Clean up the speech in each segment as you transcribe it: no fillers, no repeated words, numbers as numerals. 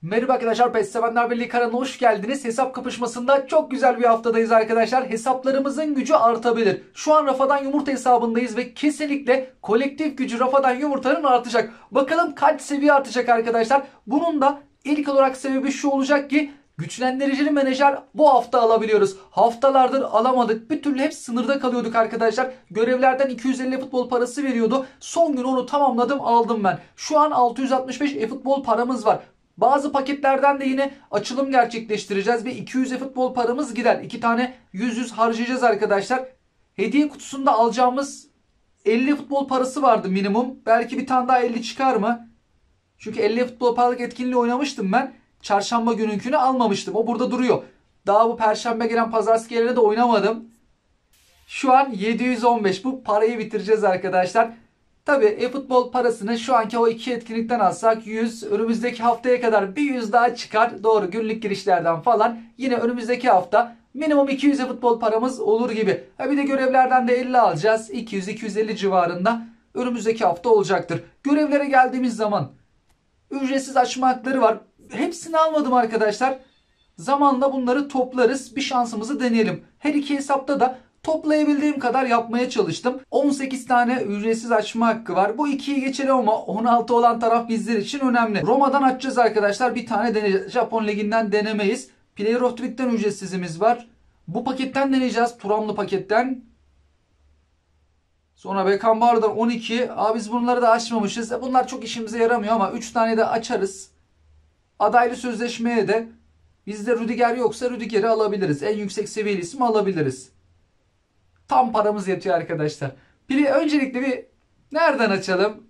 Merhaba arkadaşlar, PES Sevenler Birliği kanalına hoş geldiniz. Hesap kapışmasında çok güzel bir haftadayız arkadaşlar. Hesaplarımızın gücü artabilir. Şu an Rafadan Yumurta hesabındayız ve kesinlikle kolektif gücü Rafadan Yumurta'nın artacak. Bakalım kaç seviye artacak arkadaşlar. Bunun da ilk olarak sebebi şu olacak ki güçlendiricili menajer bu hafta alabiliyoruz. Haftalardır alamadık. Bir türlü hep sınırda kalıyorduk arkadaşlar. Görevlerden 250 futbol parası veriyordu. Son gün onu tamamladım, aldım ben. Şu an 665 futbol paramız var. Bazı paketlerden de yine açılım gerçekleştireceğiz ve 200 futbol paramız gider. 2 tane 100 harcayacağız arkadaşlar. Hediye kutusunda alacağımız 50 futbol parası vardı minimum. Belki bir tane daha 50 çıkar mı? Çünkü 50 futbol paralık etkinliği oynamıştım ben. Çarşamba gününkünü almamıştım. O burada duruyor. Daha bu perşembe gelen pazartesi gelene de oynamadım. Şu an 715, bu parayı bitireceğiz arkadaşlar. Tabi e-futbol parasını şu anki o iki etkinlikten alsak 100, önümüzdeki haftaya kadar bir 100 daha çıkar. Doğru, günlük girişlerden falan. Yine önümüzdeki hafta minimum 200 e-futbol paramız olur gibi. Bir de görevlerden de 50 alacağız. 200-250 civarında önümüzdeki hafta olacaktır. Görevlere geldiğimiz zaman ücretsiz açma hakları var. Hepsini almadım arkadaşlar. Zamanla bunları toplarız. Bir şansımızı deneyelim. Her iki hesapta da toplayabildiğim kadar yapmaya çalıştım. 18 tane ücretsiz açma hakkı var. Bu 2'yi geçelim ama 16 olan taraf bizler için önemli. Roma'dan açacağız arkadaşlar. Bir tane deneyeceğiz. Japon Ligi'nden denemeyiz. Player of the Week'ten ücretsizimiz var. Bu paketten deneyeceğiz. Turamlı paketten. Sonra Beckenbauer'dan 12. Biz bunları da açmamışız. Bunlar çok işimize yaramıyor ama 3 tane de açarız. Adaylı sözleşmeye de bizde Rüdiger yoksa Rüdiger'i alabiliriz. En yüksek seviyeli ismi alabiliriz. Tam paramız yetiyor arkadaşlar. Öncelikle bir nereden açalım?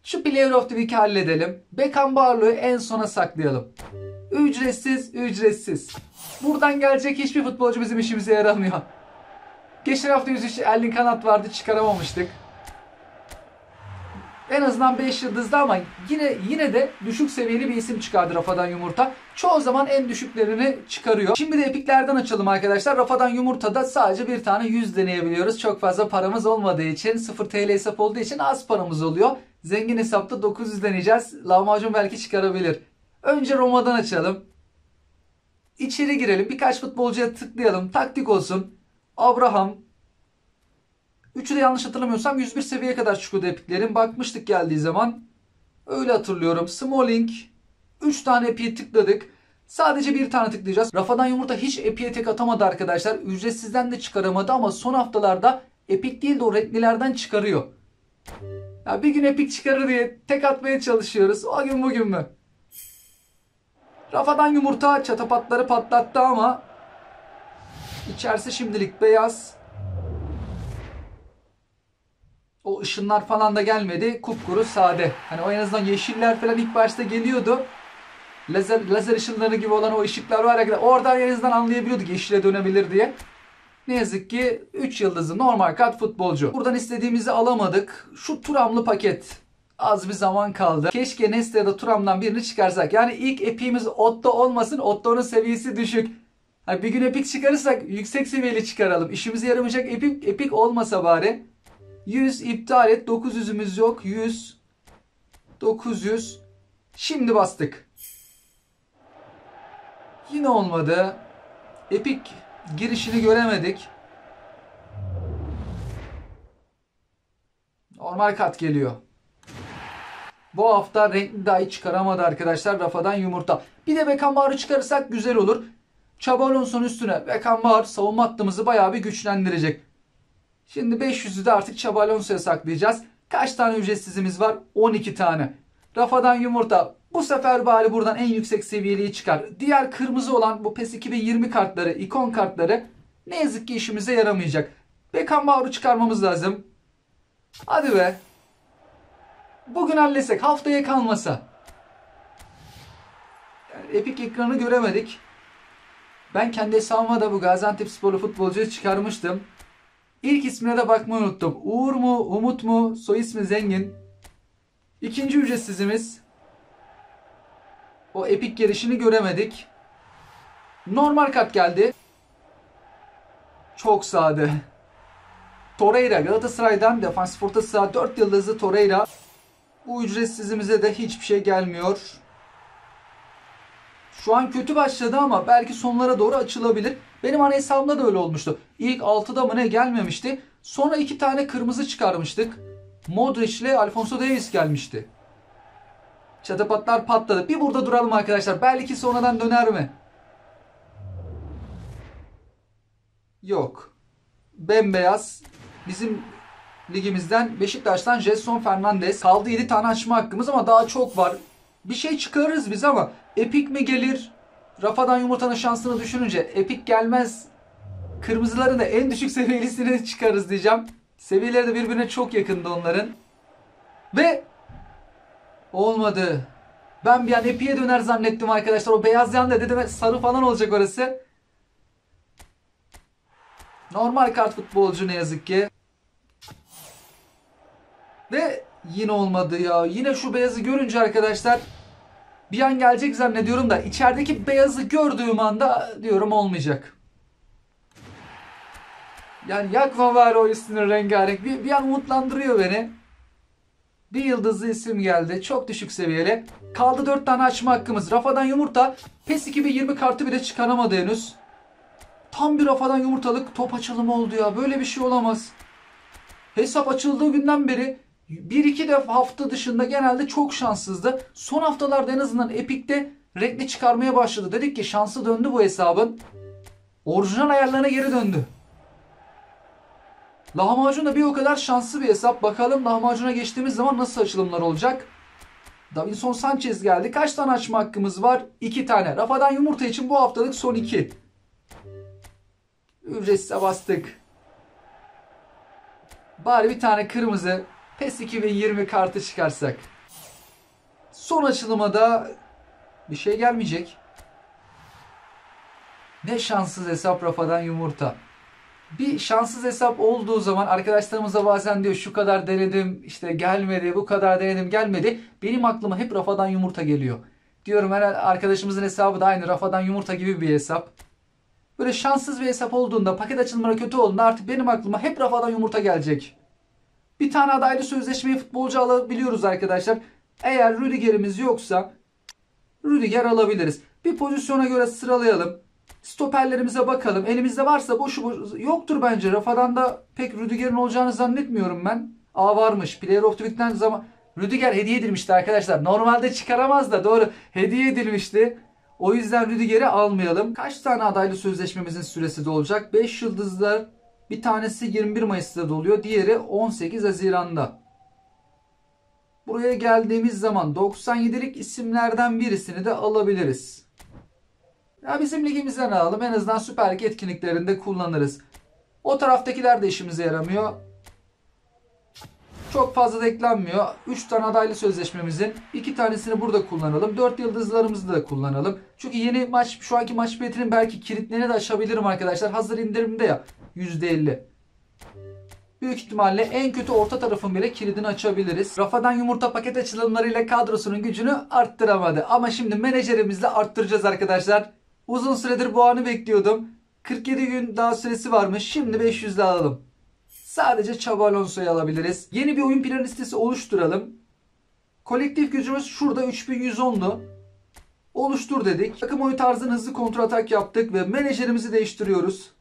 Şu Player of the Week'i halledelim. Beckenbauer'u en sona saklayalım. Ücretsiz. Buradan gelecek hiçbir futbolcu bizim işimize yaramıyor. Geçen hafta 103 Erling Haaland vardı, çıkaramamıştık. En azından 5 yıldızlı ama yine de düşük seviyeli bir isim çıkardı Rafadan Yumurta. Çoğu zaman en düşüklerini çıkarıyor. Şimdi de epiklerden açalım arkadaşlar. Rafadan Yumurta'da sadece bir tane 100 deneyebiliyoruz. Çok fazla paramız olmadığı için, 0 TL hesap olduğu için az paramız oluyor. Zengin hesapta 900 deneyeceğiz. Lahmacun belki çıkarabilir. Önce Roma'dan açalım. İçeri girelim. Birkaç futbolcuya tıklayalım. Taktik olsun. Abraham. Üçü de yanlış hatırlamıyorsam 101 seviyeye kadar çıkıyordu epiklerin. Bakmıştık geldiği zaman. Öyle hatırlıyorum. Smalling. 3 tane epiğe tıkladık. Sadece bir tane tıklayacağız. Rafadan Yumurta hiç epiğe tek atamadı arkadaşlar. Ücretsizden de çıkaramadı ama son haftalarda epik değil de o renklilerden çıkarıyor. Ya bir gün epik çıkarır diye tek atmaya çalışıyoruz. O gün bugün mü? Rafadan Yumurta çatapatları patlattı ama içerisi şimdilik beyaz. O ışınlar falan da gelmedi. Kupkuru sade. Hani o en azından yeşiller falan ilk başta geliyordu. Lazer ışınları gibi olan o ışıklar var ya. Oradan en azından anlayabiliyorduk yeşile dönebilir diye. Ne yazık ki 3 yıldızlı normal kart futbolcu. Buradan istediğimizi alamadık. Şu Turamlı paket. Az bir zaman kaldı. Keşke Neste ya da Turam'dan birini çıkarsak. Yani ilk epiğimiz Otto olmasın. Otto'nun seviyesi düşük. Hani bir gün epik çıkarırsak yüksek seviyeli çıkaralım. İşimize yaramayacak epik olmasa bari. 100 iptal et. 900'ümüz yok. 100. 900. Şimdi bastık. Yine olmadı. Epic girişini göremedik. Normal kat geliyor. Bu hafta renkli dahi çıkaramadı arkadaşlar Rafadan Yumurta. Bir de Beckenbauer'u çıkarırsak güzel olur. Xabi Alonso'nun üstüne Beckenbauer savunma hattımızı bayağı bir güçlendirecek. Şimdi 500'ü de artık Xabi Alonso'ya saklayacağız. Kaç tane ücretsizimiz var? 12 tane. Rafadan Yumurta bu sefer bari buradan en yüksek seviyeliği çıkar. Diğer kırmızı olan bu PES 2020 kartları, ikon kartları ne yazık ki işimize yaramayacak. Beckenbauer'u çıkarmamız lazım. Hadi be. Bugün halletsek, haftaya kalmasa. Yani Epic ekranı göremedik. Ben kendi hesabıma da bu Gaziantepsporlu futbolcuyu çıkarmıştım. İlk ismine de bakmayı unuttum. Uğur mu, Umut mu, soy ismi Zengin. İkinci ücretsizimiz. O epik gelişini göremedik. Normal kart geldi. Çok sade. Torreira Galatasaray'dan defansif orta saha 4 yıldızlı Torreira. Bu ücretsizimize de hiçbir şey gelmiyor. Şu an kötü başladı ama belki sonlara doğru açılabilir. Benim ana hesabımda da öyle olmuştu. İlk 6'da mı ne gelmemişti. Sonra 2 tane kırmızı çıkarmıştık. Modric ile Alphonso Davies gelmişti. Çatapatlar patladı. Bir burada duralım arkadaşlar. Belki sonradan döner mi? Yok. Bembeyaz. Bizim ligimizden Beşiktaş'tan Jetson Fernandez. Kaldı 7 tane açma hakkımız ama daha çok var. Bir şey çıkarırız biz ama Epic mi gelir? Rafadan yumurtanın şansını düşününce Epic gelmez. Kırmızıların da en düşük seviyelisini çıkarız diyeceğim. Seviyeleri de birbirine çok yakındı onların. Ve olmadı. Ben bir an Epic'e döner zannettim arkadaşlar. O beyaz yan da dedim sarı falan olacak orası. Normal kart futbolcu ne yazık ki. Ve yine olmadı ya. Yine şu beyazı görünce arkadaşlar bir an gelecek zannediyorum da içerideki beyazı gördüğüm anda diyorum olmayacak. Yani yakma bari o üstünü rengarenk. Bir an umutlandırıyor beni. Bir yıldızlı isim geldi. Çok düşük seviyeli. Kaldı 4 tane açma hakkımız. Rafadan yumurta. PES 2020 kartı bile çıkaramadı henüz. Tam bir rafadan yumurtalık top açılımı oldu ya. Böyle bir şey olamaz. Hesap açıldığı günden beri 1-2 defa hafta dışında genelde çok şanssızdı. Son haftalarda en azından Epic'te renkli çıkarmaya başladı. Dedik ki şansı döndü bu hesabın. Orijinal ayarlarına geri döndü. Lahmacun da bir o kadar şanslı bir hesap. Bakalım lahmacuna geçtiğimiz zaman nasıl açılımlar olacak. Davinson Sanchez geldi. Kaç tane açma hakkımız var? 2 tane. Rafadan yumurta için bu haftalık son 2. Ücretsize bastık. Bari bir tane kırmızı PES 2020 kartı çıkarsak. Son açılıma da bir şey gelmeyecek. Ne şanssız hesap Rafadan yumurta. Bir şanssız hesap olduğu zaman arkadaşlarımız da bazen diyor şu kadar denedim işte gelmedi, bu kadar denedim gelmedi. Benim aklıma hep Rafadan yumurta geliyor. Diyorum herhalde arkadaşımızın hesabı da aynı Rafadan yumurta gibi bir hesap. Böyle şanssız bir hesap olduğunda, paket açılımları kötü olduğunda artık benim aklıma hep Rafadan yumurta gelecek. Bir tane adaylı sözleşmeye futbolcu alabiliyoruz arkadaşlar. Eğer Rüdiger'imiz yoksa Rüdiger alabiliriz. Bir pozisyona göre sıralayalım. Stoperlerimize bakalım. Elimizde varsa boşu yoktur bence. Rafadan da pek Rüdiger'in olacağını zannetmiyorum ben. Aa varmış. Player of the Week'ten zaman Rüdiger hediye edilmişti arkadaşlar. Normalde çıkaramaz da doğru hediye edilmişti. O yüzden Rüdiger'i almayalım. Kaç tane adaylı sözleşmemizin süresi de olacak? 5 yıldızlar. Bir tanesi 21 Mayıs'ta doluyor. Diğeri 18 Haziran'da. Buraya geldiğimiz zaman 97'lik isimlerden birisini de alabiliriz. Ya bizim ligimizden alalım. En azından Süper Lig etkinliklerinde kullanırız. O taraftakiler de işimize yaramıyor. Çok fazla da eklenmiyor. 3 tane adaylı sözleşmemizin 2 tanesini burada kullanalım. 4 yıldızlarımızı da kullanalım. Çünkü yeni maç, şu anki maç biletinin belki kilitlerini de açabilirim arkadaşlar. Hazır indirimde ya %50. Büyük ihtimalle en kötü orta tarafın bile kilidini açabiliriz. Rafadan yumurta paket açılımlarıyla kadrosunun gücünü arttıramadı. Ama şimdi menajerimizle arttıracağız arkadaşlar. Uzun süredir bu anı bekliyordum. 47 gün daha süresi varmış. Şimdi 500'de alalım. Sadece Xabi Alonso'yu alabiliriz. Yeni bir oyun planı listesi oluşturalım. Kolektif gücümüz şurada 3110'du. Oluştur dedik. Takım oyun tarzını hızlı kontratak yaptık ve menajerimizi değiştiriyoruz.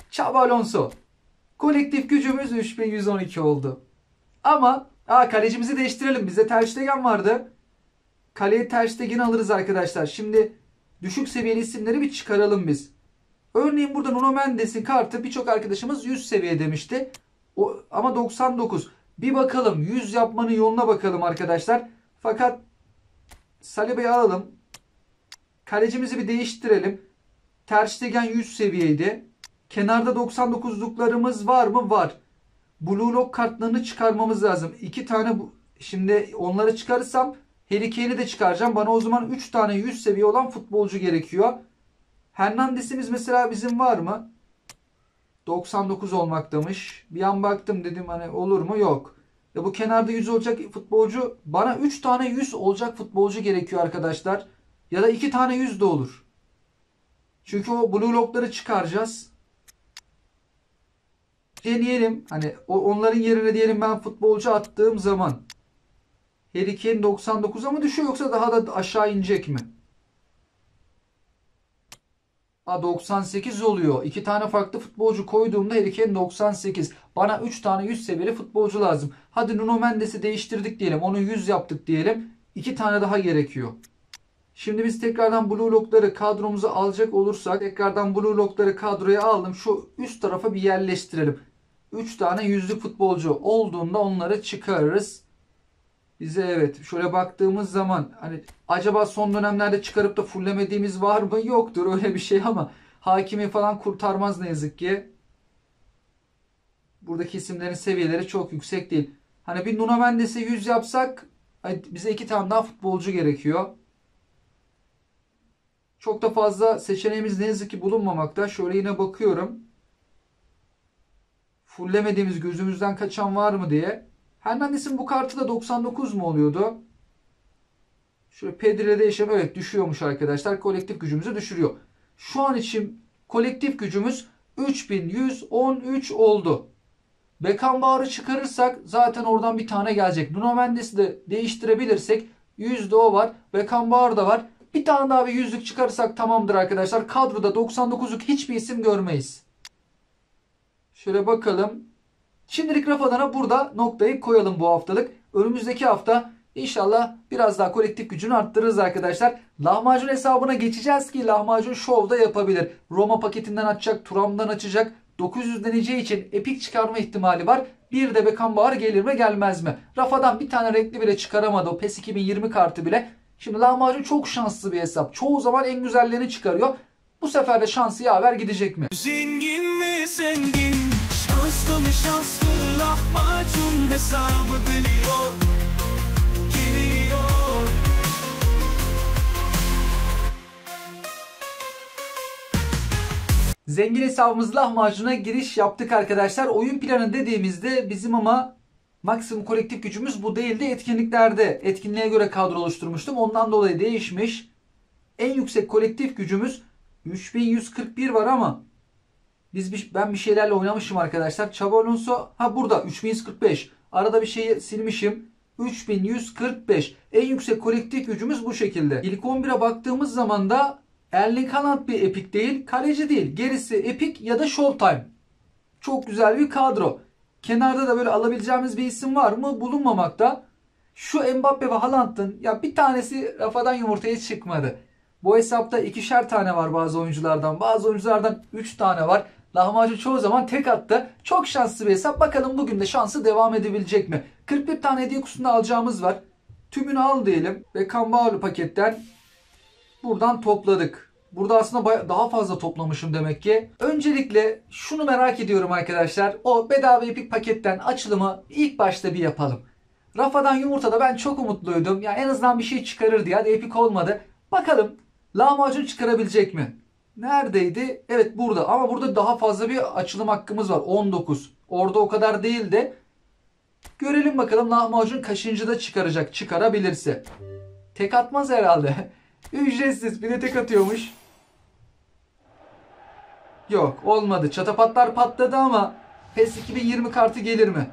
Xabi Alonso. Kolektif gücümüz 3112 oldu. Ama kalecimizi değiştirelim. Bizde Ter Stegen vardı. Kaleye Ter Stegen'i alırız arkadaşlar. Şimdi düşük seviyeli isimleri bir çıkaralım biz. Örneğin burada Nuno Mendes'in kartı birçok arkadaşımız 100 seviye demişti. Ama 99. Bir bakalım 100 yapmanın yoluna bakalım arkadaşlar. Fakat Saliba'yı alalım. Kalecimizi bir değiştirelim. Ter Stegen 100 seviyeydi. Kenarda 99'luklarımız var mı? Var. Blue Lock kartlarını çıkarmamız lazım. 2 tane şimdi onları çıkarırsam Harry Kane'i de çıkaracağım. Bana o zaman 3 tane 100 seviye olan futbolcu gerekiyor. Hernandez'imiz mesela bizim var mı? 99 olmaktamış. Bir an baktım dedim hani olur mu? Yok. Bu kenarda 100 olacak futbolcu. Bana 3 tane 100 olacak futbolcu gerekiyor arkadaşlar. Ya da 2 tane 100 de olur. Çünkü o Blue Lock'ları çıkaracağız. Deneyelim. Hani onların yerine diyelim ben futbolcu attığım zaman Harry Kane 99'a mı düşüyor yoksa daha da aşağı inecek mi? Ha 98 oluyor. 2 tane farklı futbolcu koyduğumda Harry Kane 98. Bana 3 tane 100 seviyeli futbolcu lazım. Hadi Nuno Mendes'i değiştirdik diyelim. Onu 100 yaptık diyelim. 2 tane daha gerekiyor. Şimdi biz tekrardan Blue Lock'ları kadromuza alacak olursak tekrardan Blue Lock'ları kadroya aldım. Şu üst tarafa bir yerleştirelim. 3 tane yüzlük futbolcu olduğunda onları çıkarırız. Bize evet şöyle baktığımız zaman hani acaba son dönemlerde çıkarıp da fullemediğimiz var mı? Yoktur öyle bir şey ama Hakimi falan kurtarmaz ne yazık ki. Buradaki isimlerin seviyeleri çok yüksek değil. Hani bir Nuno Mendes'e 100 yapsak bize 2 tane daha futbolcu gerekiyor. Çok da fazla seçeneğimiz ne yazık ki bulunmamakta. Şöyle yine bakıyorum. Fullemediğimiz gözümüzden kaçan var mı diye. Hernandez'in bu kartı da 99 mu oluyordu? Şöyle Pedri'yle değişelim. Evet düşüyormuş arkadaşlar. Kolektif gücümüzü düşürüyor. Şu an için kolektif gücümüz 3113 oldu. Beckenbauer'ı çıkarırsak zaten oradan bir tane gelecek. Nuno Mendes'i de değiştirebilirsek %10 o var. Beckenbauer da var. Bir tane daha bir yüzlük çıkarırsak tamamdır arkadaşlar. Kadroda 99'luk hiçbir isim görmeyiz. Şöyle bakalım. Şimdilik Rafa'dana burada noktayı koyalım bu haftalık. Önümüzdeki hafta inşallah biraz daha kolektif gücünü arttırırız arkadaşlar. Lahmacun hesabına geçeceğiz ki lahmacun şovda yapabilir. Roma paketinden açacak, Thuram'dan açacak. 900 deneyeceği için epik çıkarma ihtimali var. Bir de Beckenbauer gelir mi gelmez mi? Rafa'dan bir tane renkli bile çıkaramadı. O PES 2020 kartı bile. Şimdi lahmacun çok şanslı bir hesap. Çoğu zaman en güzellerini çıkarıyor. Bu sefer de şansı yaver gidecek mi? Zengin mi zengin, şanslı mı şanslı, lahmacun hesabı biliyor, geliyor. Zengin hesabımız lahmacuna giriş yaptık arkadaşlar. Oyun planı dediğimizde bizim ama maksimum kolektif gücümüz bu değildi. Etkinliklerde etkinliğe göre kadro oluşturmuştum. Ondan dolayı değişmiş. En yüksek kolektif gücümüz 3141 var ama ben bir şeylerle oynamışım arkadaşlar. Xabi Alonso burada 3145. Arada bir şeyi silmişim. 3145. En yüksek kolektif gücümüz bu şekilde. İlk 11'e baktığımız zaman da Erling Haaland bir epik değil, kaleci değil. Gerisi epik ya da Showtime. Çok güzel bir kadro. Kenarda da böyle alabileceğimiz bir isim var mı? Bulunmamakta. Şu Mbappe ve Haaland'ın ya bir tanesi rafadan yumurtaya çıkmadı. Bu hesapta 2'şer tane var bazı oyunculardan. Bazı oyunculardan 3 tane var. Lahmacun çoğu zaman tek attı. Çok şanslı bir hesap. Bakalım bugün de şansı devam edebilecek mi? 41 tane hediye kutusunda alacağımız var. Tümünü al diyelim. Ve Beckenbauer paketten buradan topladık. Burada aslında daha fazla toplamışım demek ki. Öncelikle şunu merak ediyorum arkadaşlar. O bedava epik paketten açılımı ilk başta bir yapalım. Rafadan Yumurta'da ben çok umutluydum. Ya en azından bir şey çıkarır diye. Hadi epik olmadı. Bakalım lahmacun çıkarabilecek mi? Neredeydi? Evet burada. Ama burada daha fazla bir açılım hakkımız var. 19. Orada o kadar değil de. Görelim bakalım lahmacun kaçıncıda çıkaracak. Çıkarabilirse. Tek atmaz herhalde. Ücretsiz. Bir de tek atıyormuş. Yok olmadı. Çatapatlar patladı ama PES 2020 kartı gelir mi?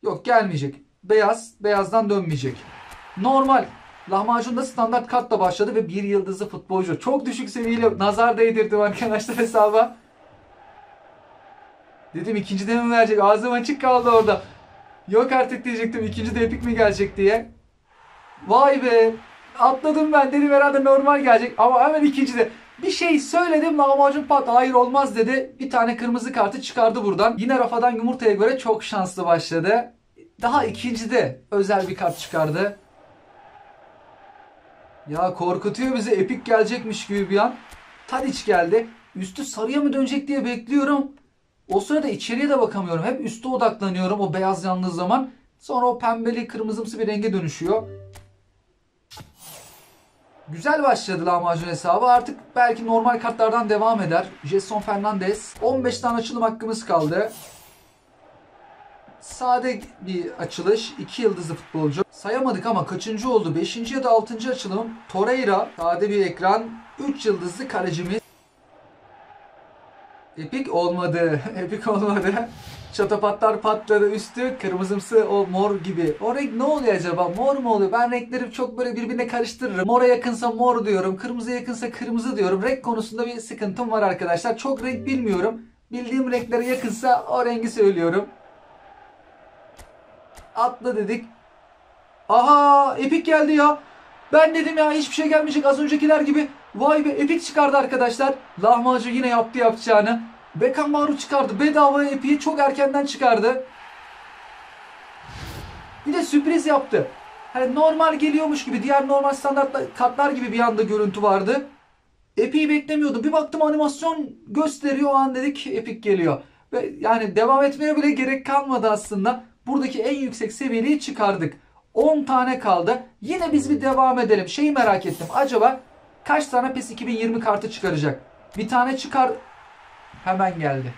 Yok gelmeyecek. Beyaz. Beyazdan dönmeyecek. Normal. Lahmacun da standart kartla başladı ve bir yıldızlı futbolcu. Çok düşük seviyeli nazar değdirdim arkadaşlar hesaba. Dedim ikincide mi verecek? Ağzım açık kaldı orada. Yok artık diyecektim ikincide epik mi gelecek diye. Vay be. Atladım ben. Dedim herhalde normal gelecek. Ama hemen ikincide. Bir şey söyledim lahmacun pat. Hayır olmaz dedi. Bir tane kırmızı kartı çıkardı buradan. Yine rafadan yumurtaya göre çok şanslı başladı. Daha ikincide özel bir kart çıkardı. Ya korkutuyor bizi. Epik gelecekmiş gibi bir an. Tadic geldi. Üstü sarıya mı dönecek diye bekliyorum. O sırada içeriye de bakamıyorum. Hep üste odaklanıyorum o beyaz yandığı zaman. Sonra o pembeli kırmızımsı bir renge dönüşüyor. Güzel başladı lahmacun hesabı. Artık belki normal kartlardan devam eder. Jason Fernandez. 15 tane açılım hakkımız kaldı. Sade bir açılış. 2 yıldızlı futbolcu. Sayamadık ama kaçıncı oldu? 5. ya da 6. açılım. Torreira. Sade bir ekran. 3 yıldızlı kalecimiz. Epik olmadı. Epik olmadı. Şatapatlar patladı. Üstü kırmızımsı, o mor gibi. O renk ne oluyor acaba? Mor mu oluyor? Ben renkleri çok böyle birbirine karıştırırım. Mora yakınsa mor diyorum. Kırmızıya yakınsa kırmızı diyorum. Renk konusunda bir sıkıntım var arkadaşlar. Çok renk bilmiyorum. Bildiğim renklere yakınsa o rengi söylüyorum. Atla dedik. Aha, epik geldi ya. Ben dedim ya hiçbir şey gelmeyecek az öncekiler gibi. Vay be, epik çıkardı arkadaşlar. Lahmacun yine yaptı yapacağını. Beckenbauer çıkardı. Bedava epiği çok erkenden çıkardı. Bir de sürpriz yaptı. Hani normal geliyormuş gibi, diğer normal standart kartlar gibi bir anda görüntü vardı. Epic'i beklemiyordum. Bir baktım animasyon gösteriyor, o an dedik Epic geliyor. Ve yani devam etmeye bile gerek kalmadı aslında. Buradaki en yüksek seviyeyi çıkardık. 10 tane kaldı. Yine biz bir devam edelim. Şeyi merak ettim. Acaba kaç tane PES 2020 kartı çıkaracak? Bir tane çıkar. Hemen geldi.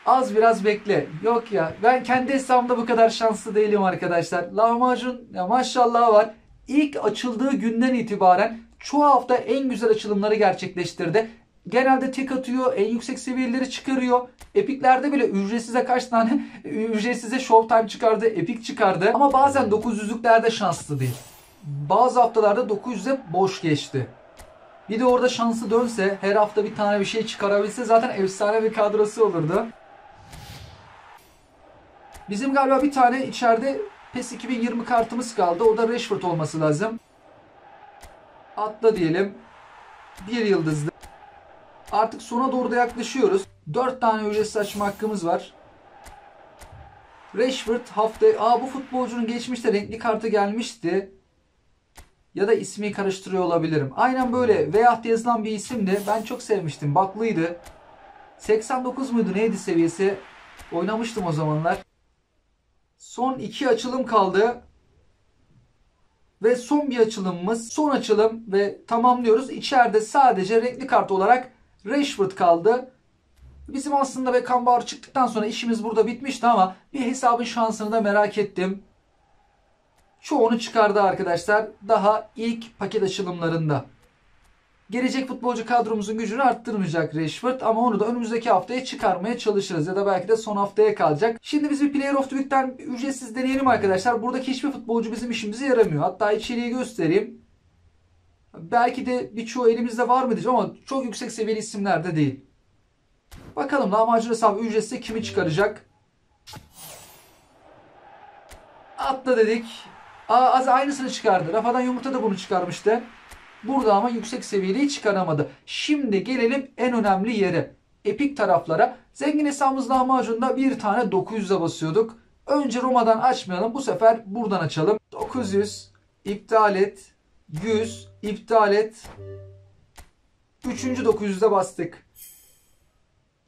Az biraz bekle. Yok ya, ben kendi hesabımda bu kadar şanslı değilim arkadaşlar. Lahmacun ya maşallah var. İlk açıldığı günden itibaren çoğu hafta en güzel açılımları gerçekleştirdi. Genelde tek atıyor, en yüksek seviyeleri çıkarıyor. Epic'lerde bile ücretsize kaç tane ücretsize Showtime çıkardı, Epic çıkardı. Ama bazen 900'lüklerde şanslı değil. Bazı haftalarda 900'e boş geçti. Bir de orada şansı dönse, her hafta bir tane bir şey çıkarabilse zaten efsane bir kadrosu olurdu. Bizim galiba bir tane içeride PES 2020 kartımız kaldı. O da Rashford olması lazım. Atla diyelim. Bir yıldızlı. Artık sona doğru da yaklaşıyoruz. 4 tane ücretsiz açma hakkımız var. Rashford haftaya... bu futbolcunun geçmişte renkli kartı gelmişti. Ya da ismi karıştırıyor olabilirim. Aynen böyle Veyahut yazılan bir isimdi. Ben çok sevmiştim. Baklıydı. 89 muydu neydi seviyesi? Oynamıştım o zamanlar. Son 2 açılım kaldı. Ve son bir açılımımız. Son açılım ve tamamlıyoruz. İçeride sadece renkli kart olarak Rashford kaldı. Bizim aslında Beckenbauer çıktıktan sonra işimiz burada bitmişti ama bir hesabın şansını da merak ettim. Çoğunu çıkardı arkadaşlar. Daha ilk paket açılımlarında. Gelecek futbolcu kadromuzun gücünü arttırmayacak Rashford ama onu da önümüzdeki haftaya çıkarmaya çalışırız. Ya da belki de son haftaya kalacak. Şimdi biz bir Player of the Week'ten ücretsiz deneyelim arkadaşlar. Buradaki hiçbir futbolcu bizim işimize yaramıyor. Hatta içeriği göstereyim. Belki de birçoğu elimizde var mı diyeceğim ama çok yüksek seviyeli isimler de değil. Bakalım lahmacun hesabı ücretsiz kimi çıkaracak? Atla dedik. Az aynısını çıkardı. Rafadan Yumurta da bunu çıkarmıştı. Burada ama yüksek seviyeliği çıkaramadı. Şimdi gelelim en önemli yere. Epic taraflara. Zengin hesabımız lahmacunda bir tane 900'e basıyorduk. Önce Roma'dan açmayalım. Bu sefer buradan açalım. 900 iptal et. 100 iptal et. 3. 900'de bastık.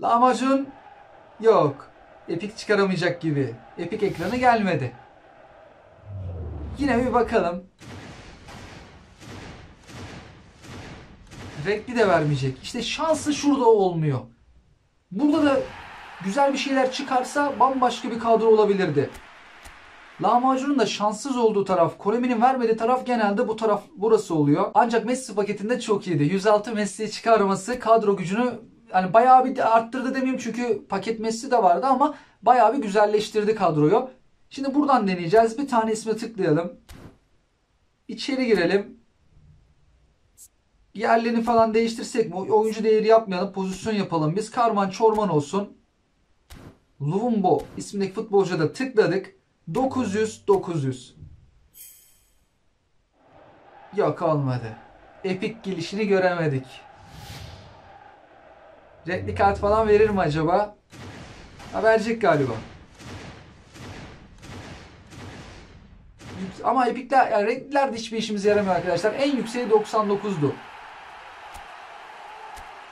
Lahmacun yok. Epic çıkaramayacak gibi. Epic ekranı gelmedi. Yine bir bakalım. Renkli de vermeyecek. İşte şansı şurada olmuyor. Burada da güzel bir şeyler çıkarsa bambaşka bir kadro olabilirdi. Lahmacunun da şanssız olduğu taraf, Konami'nin vermediği taraf genelde bu taraf, burası oluyor. Ancak Messi paketinde çok iyiydi. 106 Messi'yi çıkarması kadro gücünü yani bayağı bir arttırdı demeyeyim çünkü paket Messi de vardı ama bayağı bir güzelleştirdi kadroyu. Şimdi buradan deneyeceğiz. Bir tane isme tıklayalım. İçeri girelim. Yerlerini falan değiştirsek mi? Oyuncu değeri yapmayalım. Pozisyon yapalım. Biz Karman Çorman olsun. Luvumbo ismindeki futbolcuya da tıkladık. 900. Yok olmadı. Epic gelişini göremedik. Renkli kart falan verir mi acaba? Verecek galiba. Ama epikler, yani renkliler de hiçbir işimize yaramıyor arkadaşlar. En yükseği 99'du.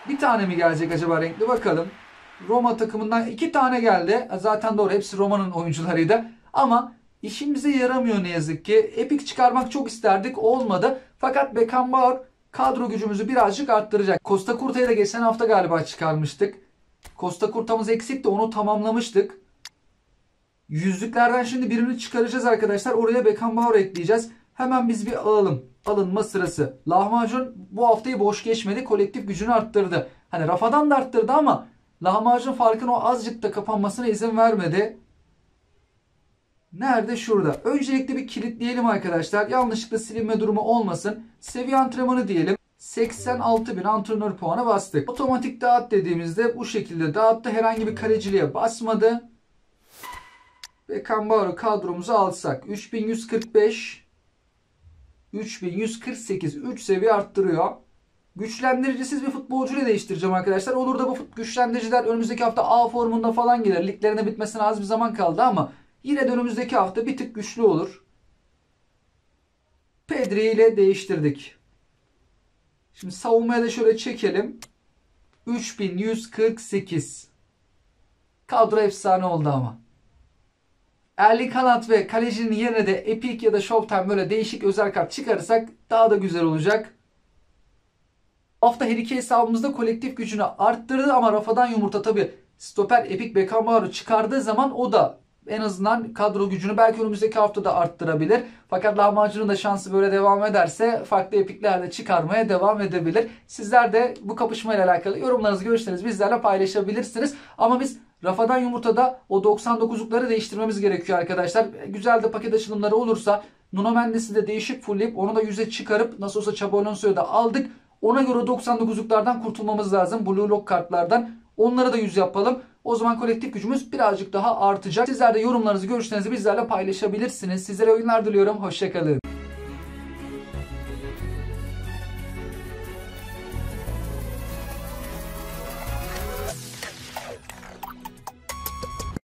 Bir tane mi gelecek acaba renkli? Bakalım. Roma takımından 2 tane geldi. Zaten doğru, hepsi Roma'nın oyuncularıydı. Ama işimize yaramıyor ne yazık ki. Epic çıkarmak çok isterdik. Olmadı. Fakat Beckenbauer kadro gücümüzü birazcık arttıracak. Costa Curta'yı da geçen hafta galiba çıkarmıştık. Costa Curta'mız eksikti. Onu tamamlamıştık. Yüzlüklerden şimdi birini çıkaracağız arkadaşlar. Oraya Beckenbauer ekleyeceğiz. Hemen biz bir alalım. Alınma sırası. Lahmacun bu haftayı boş geçmedi. Kolektif gücünü arttırdı. Hani Rafa'dan da arttırdı ama Lahmacun farkın o azıcık da kapanmasına izin vermedi. Nerede? Şurada. Öncelikle bir kilitleyelim arkadaşlar. Yanlışlıkla silinme durumu olmasın. Seviye antrenmanı diyelim. 86.000 antrenör puanı bastık. Otomatik dağıt dediğimizde bu şekilde dağıttı. Herhangi bir kaleciliğe basmadı. Beckenbauer'u kadromuza alsak 3145, 3148, 3 seviye arttırıyor. Güçlendiricisiz bir futbolcuyla değiştireceğim arkadaşlar. Olur da bu güçlendiriciler önümüzdeki hafta A formunda falan gelir. Liglerine bitmesine az bir zaman kaldı ama yine de önümüzdeki hafta bir tık güçlü olur. Pedri ile değiştirdik. Şimdi savunmaya da şöyle çekelim. 3148. Kadro efsane oldu ama. Erling Haaland ve kalecinin yerine de Epic ya da Showtime böyle değişik özel kart çıkarırsak daha da güzel olacak. Hafta her iki hesabımızda kolektif gücünü arttırdı ama rafadan yumurta tabi stoper Epic Beckenbauer'u çıkardığı zaman o da en azından kadro gücünü belki önümüzdeki hafta da arttırabilir. Fakat lahmacunun da şansı böyle devam ederse farklı epikler de çıkarmaya devam edebilir. Sizler de bu kapışmayla alakalı yorumlarınızı, görüşlerinizi bizlerle paylaşabilirsiniz. Ama biz rafadan yumurtada o 99'lukları değiştirmemiz gerekiyor arkadaşlar. Güzel de paket açılımları olursa Nuno Mendes'i de değişik fullleyip onu da 100'e çıkarıp nasıl olsa Xabi Alonso'yu da aldık. Ona göre 99'luklardan kurtulmamız lazım. Blue Lock kartlardan. Onları da 100 yapalım. O zaman kolektif gücümüz birazcık daha artacak. Sizler de yorumlarınızı, görüşlerinizi bizlerle paylaşabilirsiniz. Sizlere oyunlar diliyorum. Hoşçakalın.